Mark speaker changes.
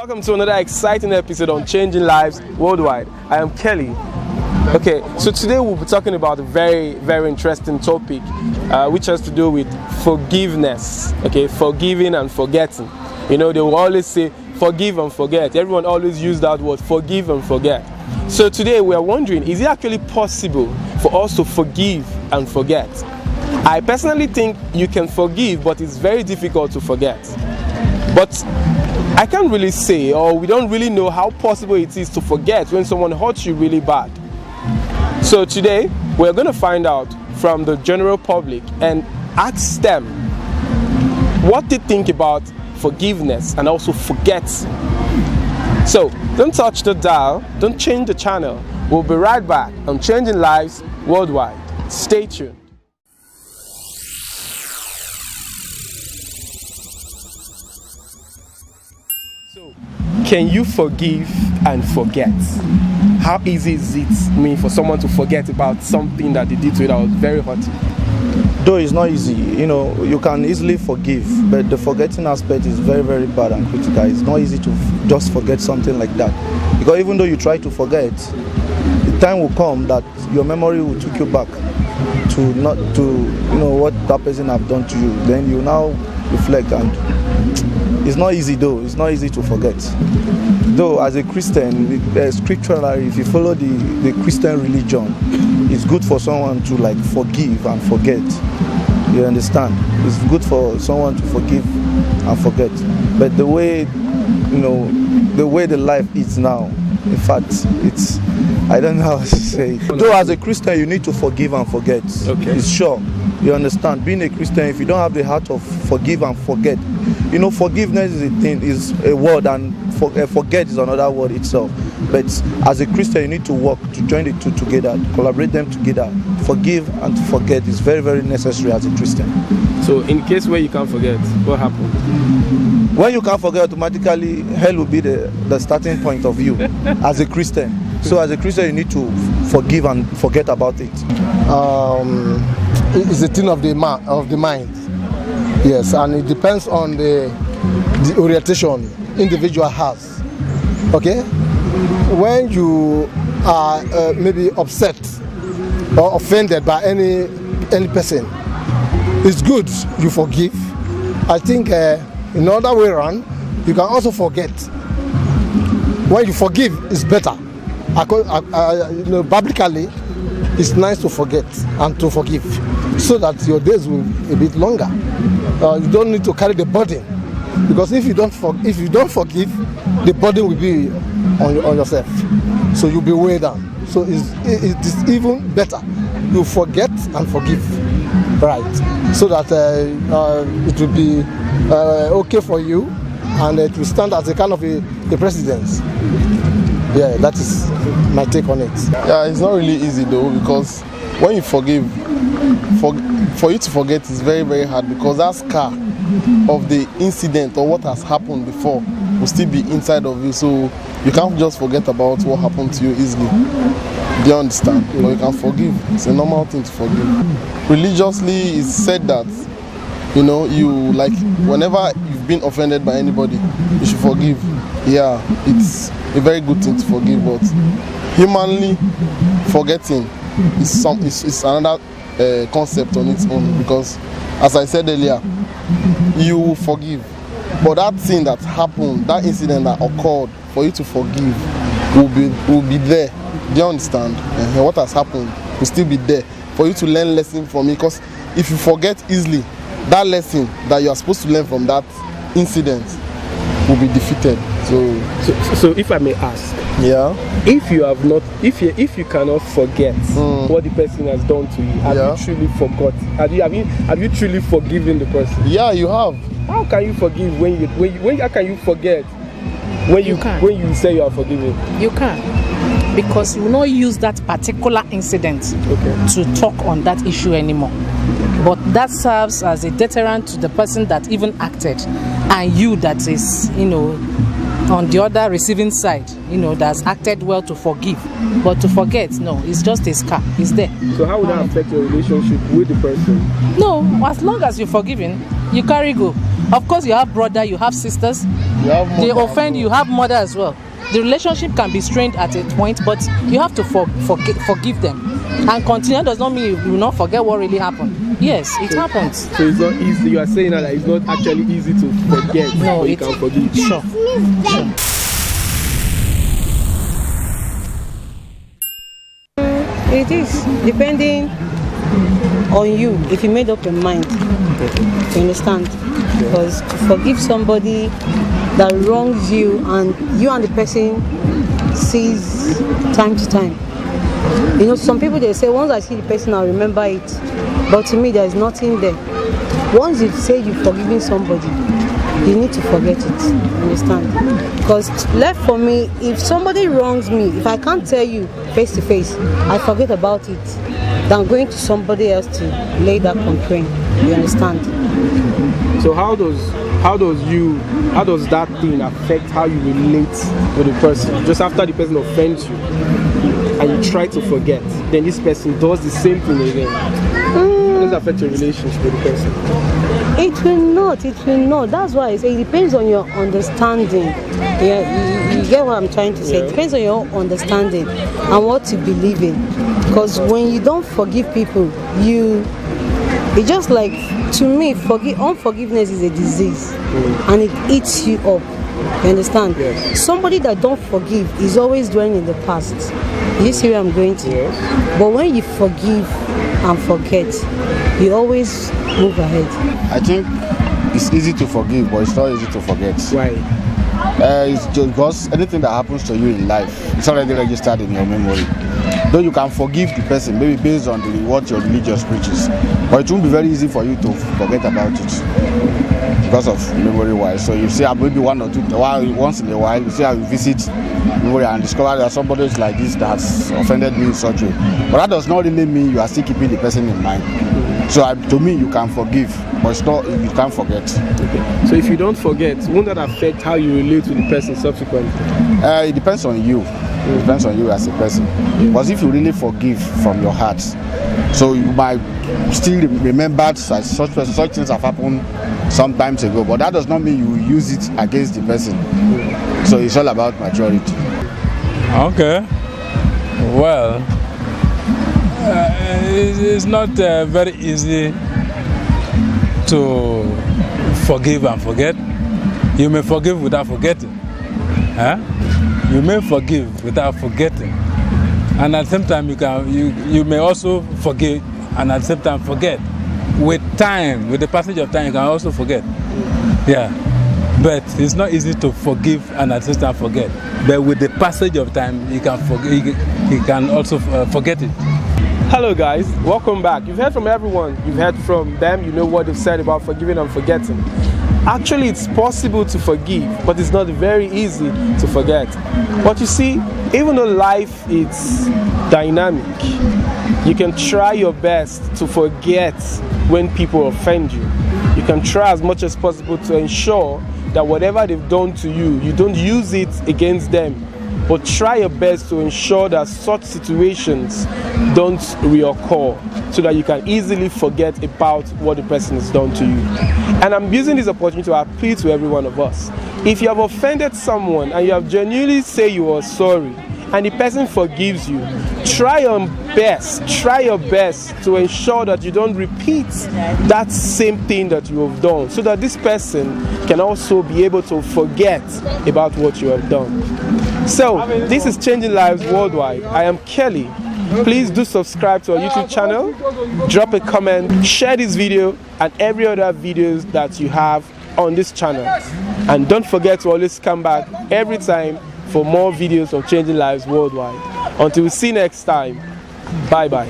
Speaker 1: Welcome to another exciting episode on Changing Lives Worldwide. I am Kelly. Okay, so today we'll be talking about a very, very interesting topic, which has to do with forgiveness. Okay, forgiving and forgetting. You know, they will always say forgive and forget. Everyone always use that word, forgive and forget. So today we are wondering, is it actually possible for us to forgive and forget? I personally think you can forgive, but it's very difficult to forget. But I can't really say, or we don't really know how possible it is to forget when someone hurts you really bad. So today, we're going to find out from the general public and ask them what they think about forgiveness and also forget. So, don't touch the dial, don't change the channel. We'll be right back on Changing Lives Worldwide. Stay tuned. So, can you forgive and forget? How easy is it for someone to forget about something that they did to you that was very hurtful?
Speaker 2: Though it's not easy, you can easily forgive, but the forgetting aspect is very, very bad and critical. It's not easy to just forget something like that. Because even though you try to forget, the time will come that your memory will take you back to what that person have done to you. Then you now reflect, and it's not easy though. It's not easy to forget. Though as a Christian, scripturally, if you follow the Christian religion, it's good for someone to forgive and forget. You understand? It's good for someone to forgive and forget. But the way the life is now, in fact, I don't know how to say it. Though as a Christian, you need to forgive and forget.
Speaker 1: Okay.
Speaker 2: It's sure. You understand? Being a Christian, if you don't have the heart of forgive and forget, forgiveness is a word, and forget is another word itself. But as a Christian, you need to work to join the two together, collaborate them together. Forgive and to forget is very, very necessary as a Christian.
Speaker 1: So in case where you can't forget, what happened?
Speaker 2: When you can't forget, automatically hell will be the starting point of you as a Christian. So as a Christian, you need to forgive and forget about it.
Speaker 3: It's a thing of the mind. Yes, and it depends on the orientation individual has. Okay? When you are maybe upset or offended by any person, it's good you forgive. I think in another way around, you can also forget. When you forgive, it's better. Biblically, it's nice to forget and to forgive, so that your days will be a bit longer. You don't need to carry the burden, because if you don't forgive, the burden will be on yourself. So you'll be weighed down. So it's even better you forget and forgive, right? So that it will be okay for you, and it will stand as a kind of a precedence. Yeah, that is my take on it.
Speaker 4: Yeah, it's not really easy though, because when you forgive, for you to forget is very, very hard, because that scar of the incident or what has happened before will still be inside of you. So you can't just forget about what happened to you easily. Do you understand? But you can forgive. It's a normal thing to forgive. Religiously, it's said that whenever you've been offended by anybody, you should forgive. Yeah, it's a very good thing to forgive, but humanly, forgetting is another concept on its own, because as I said earlier, you forgive, but that thing that happened, that incident that occurred, for you to forgive will be there. Do you understand? What has happened will still be there for you to learn lesson from it, because if you forget easily, that lesson that you are supposed to learn from that incident will be defeated.
Speaker 1: So if I may ask,
Speaker 4: yeah,
Speaker 1: if you cannot forget what the person has done to you, have you truly forgot? Have you truly forgiven the person?
Speaker 4: Yeah, you have.
Speaker 1: How can you forgive how can you forget when you say you are forgiving?
Speaker 5: You can, because you will not use that particular incident to talk on that issue anymore. But that serves as a deterrent to the person that even acted, and you that is, on the other receiving side, that's acted well to forgive. But to forget, no, it's just a scar. It's there.
Speaker 1: So how would that affect your relationship with the person?
Speaker 5: No, as long as you're forgiving, you carry go. Of course, you have brother, you have sisters. They offend you, have mother as well. The relationship can be strained at a point, but you have to forgive them. And continue does not mean you will not forget what really happened. Yes, it happens.
Speaker 1: So it's not easy. You are saying that it's not actually easy to forget.
Speaker 5: No,
Speaker 1: you can forgive.
Speaker 5: Sure.
Speaker 6: It is depending on you if you made up your mind. You understand? Because to forgive somebody that wrongs you and the person sees time to time. You know, some people they say once I see the person I'll remember it, but to me there is nothing there. Once you say you've forgiven somebody, you need to forget it. You understand? Because left for me, if somebody wrongs me, if I can't tell you face to face, I forget about it than going to somebody else to lay that complaint. You understand?
Speaker 1: So how does that thing affect how you relate with the person? Just after the person offends you and you try to forget, then this person does the same thing again. How does it affect your relationship with the person?
Speaker 6: It will not. That's why I say it depends on your understanding. Yeah, you get what I'm trying to say. Yeah. It depends on your understanding and what you believe in. Because when you don't forgive people, it's just like, to me, unforgiveness is a disease and it eats you up. You understand?
Speaker 1: Yes.
Speaker 6: Somebody that don't forgive is always dwelling in the past. You see where I'm going to?
Speaker 1: Yes.
Speaker 6: But when you forgive and forget, you always move ahead.
Speaker 7: I think it's easy to forgive, but it's not easy to forget.
Speaker 1: Why?
Speaker 7: It's just because anything that happens to you in life, it's already registered in your memory. Though you can forgive the person, maybe based on what your religious preaches, but it won't be very easy for you to forget about it because of memory-wise. So you see, maybe once in a while, you see how you visit memory and discover that somebody is like this that has offended me in such a way. But that does not really mean you are still keeping the person in mind. So to me, you can forgive, but it's not, you can't forget.
Speaker 1: Okay. So if you don't forget, won't that affect how you relate with the person subsequently?
Speaker 7: It depends on you. It depends on you as a person. Because if you really forgive from your heart, so you might still remember such things have happened some times ago, but that does not mean you will use it against the person. So it's all about maturity.
Speaker 8: Okay. Well, it's not very easy to forgive and forget. You may forgive without forgetting. You may forgive without forgetting, and at the same time you may also forgive and at the same time forget. With time, with the passage of time, you can also forget. Yeah, but it's not easy to forgive and at the same time forget. But with the passage of time, you can also forget it.
Speaker 1: Hello guys, welcome back. You've heard from everyone. You've heard from them. You know what they've said about forgiving and forgetting. Actually, it's possible to forgive, but it's not very easy to forget. But you see, even though life is dynamic, you can try your best to forget when people offend you. You can try as much as possible to ensure that whatever they've done to you, you don't use it against them. But try your best to ensure that such situations don't reoccur so that you can easily forget about what the person has done to you. And I'm using this opportunity to appeal to every one of us. If you have offended someone and you have genuinely said you are sorry and the person forgives you, try your best to ensure that you don't repeat that same thing that you have done so that this person can also be able to forget about what you have done. So, this is Changing Lives Worldwide. I am Kelly. Please do subscribe to our YouTube channel, drop a comment, share this video and every other videos that you have on this channel. And don't forget to always come back every time for more videos of Changing Lives Worldwide. Until we see next time, bye bye.